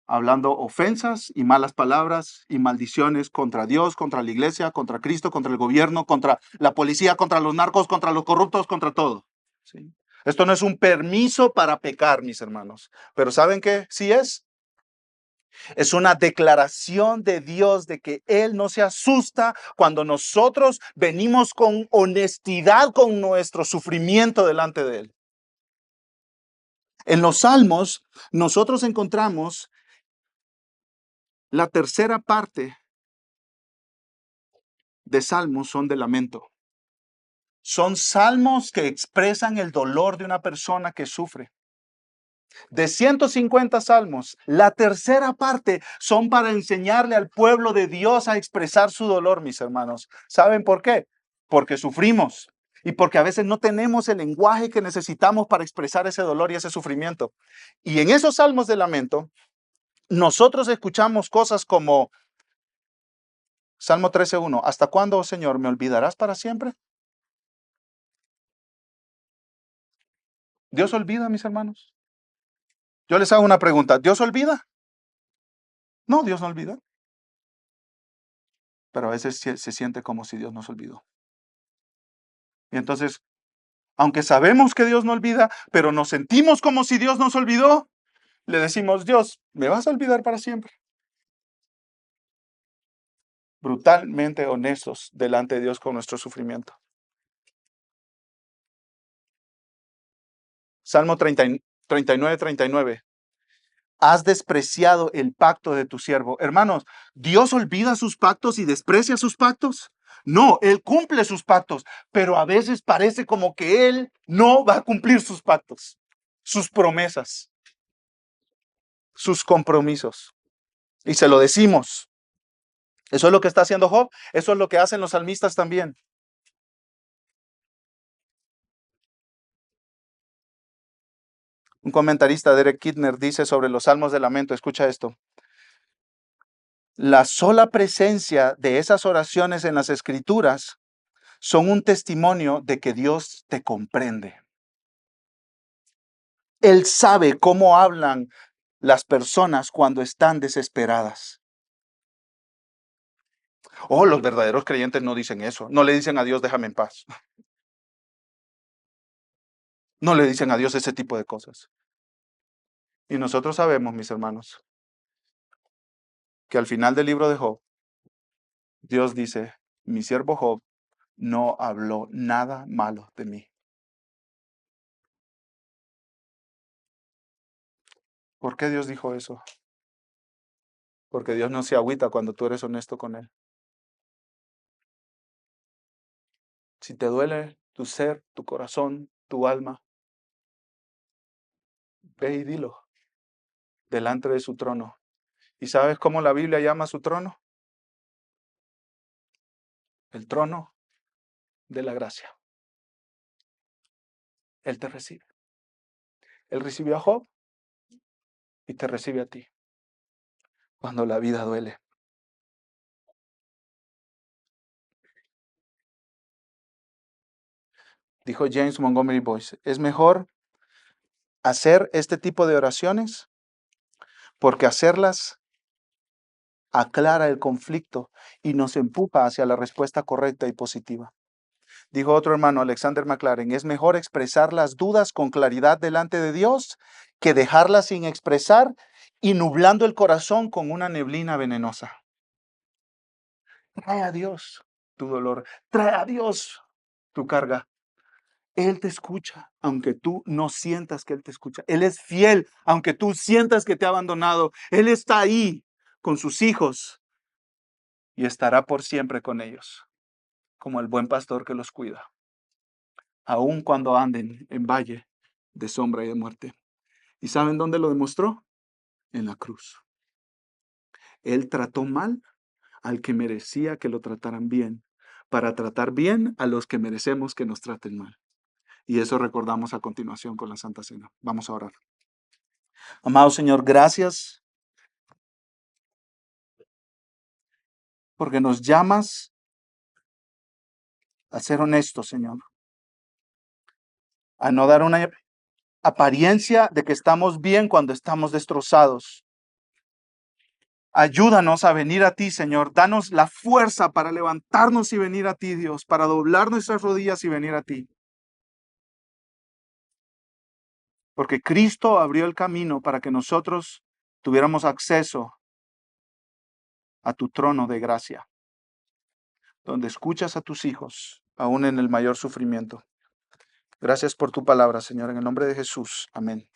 hablando ofensas y malas palabras y maldiciones contra Dios, contra la iglesia, contra Cristo, contra el gobierno, contra la policía, contra los narcos, contra los corruptos, contra todo. ¿Sí? Esto no es un permiso para pecar, mis hermanos. Pero ¿saben qué? Sí es. Es una declaración de Dios de que Él no se asusta cuando nosotros venimos con honestidad con nuestro sufrimiento delante de Él. En los Salmos, nosotros encontramos la tercera parte de salmos son de lamento. Son salmos que expresan el dolor de una persona que sufre. De 150 salmos, la tercera parte son para enseñarle al pueblo de Dios a expresar su dolor, mis hermanos. ¿Saben por qué? Porque sufrimos y porque a veces no tenemos el lenguaje que necesitamos para expresar ese dolor y ese sufrimiento. Y en esos salmos de lamento, nosotros escuchamos cosas como Salmo 13:1, ¿hasta cuándo, oh Señor, me olvidarás para siempre? ¿Dios olvida, mis hermanos? Yo les hago una pregunta. ¿Dios olvida? No, Dios no olvida. Pero a veces se siente como si Dios nos olvidó. Y entonces, aunque sabemos que Dios no olvida, pero nos sentimos como si Dios nos olvidó, le decimos, Dios, ¿me vas a olvidar para siempre? Brutalmente honestos delante de Dios con nuestro sufrimiento. Salmo 39:39. Has despreciado el pacto de tu siervo. Hermanos, ¿Dios olvida sus pactos y desprecia sus pactos? No, Él cumple sus pactos, pero a veces parece como que Él no va a cumplir sus pactos, sus promesas, sus compromisos. Y se lo decimos. Eso es lo que está haciendo Job, eso es lo que hacen los salmistas también. Un comentarista, Derek Kidner, dice sobre los salmos de lamento, escucha esto. La sola presencia de esas oraciones en las escrituras son un testimonio de que Dios te comprende. Él sabe cómo hablan las personas cuando están desesperadas. Oh, los verdaderos creyentes no dicen eso. No le dicen a Dios, déjame en paz. No le dicen a Dios ese tipo de cosas. Y nosotros sabemos, mis hermanos, que al final del libro de Job, Dios dice, mi siervo Job no habló nada malo de mí. ¿Por qué Dios dijo eso? Porque Dios no se agüita cuando tú eres honesto con Él. Si te duele tu ser, tu corazón, tu alma, ve y dilo delante de su trono. ¿Y sabes cómo la Biblia llama su trono? El trono de la gracia. Él te recibe. Él recibió a Job y te recibe a ti cuando la vida duele. Dijo James Montgomery Boyce, es mejor hacer este tipo de oraciones porque hacerlas aclara el conflicto y nos empuja hacia la respuesta correcta y positiva. Dijo otro hermano, Alexander McLaren, es mejor expresar las dudas con claridad delante de Dios que dejarlas sin expresar y nublando el corazón con una neblina venenosa. Trae a Dios tu dolor, trae a Dios tu carga. Él te escucha, aunque tú no sientas que Él te escucha. Él es fiel, aunque tú sientas que te ha abandonado. Él está ahí con sus hijos, y estará por siempre con ellos, como el buen pastor que los cuida, aun cuando anden en valle de sombra y de muerte. ¿Y saben dónde lo demostró? En la cruz. Él trató mal al que merecía que lo trataran bien, para tratar bien a los que merecemos que nos traten mal. Y eso recordamos a continuación con la Santa Cena. Vamos a orar. Amado Señor, gracias porque nos llamas a ser honestos, Señor, a no dar una apariencia de que estamos bien cuando estamos destrozados. Ayúdanos a venir a ti, Señor. Danos la fuerza para levantarnos y venir a ti, Dios, para doblar nuestras rodillas y venir a ti. Porque Cristo abrió el camino para que nosotros tuviéramos acceso a tu trono de gracia, donde escuchas a tus hijos, aún en el mayor sufrimiento. Gracias por tu palabra, Señor, en el nombre de Jesús. Amén.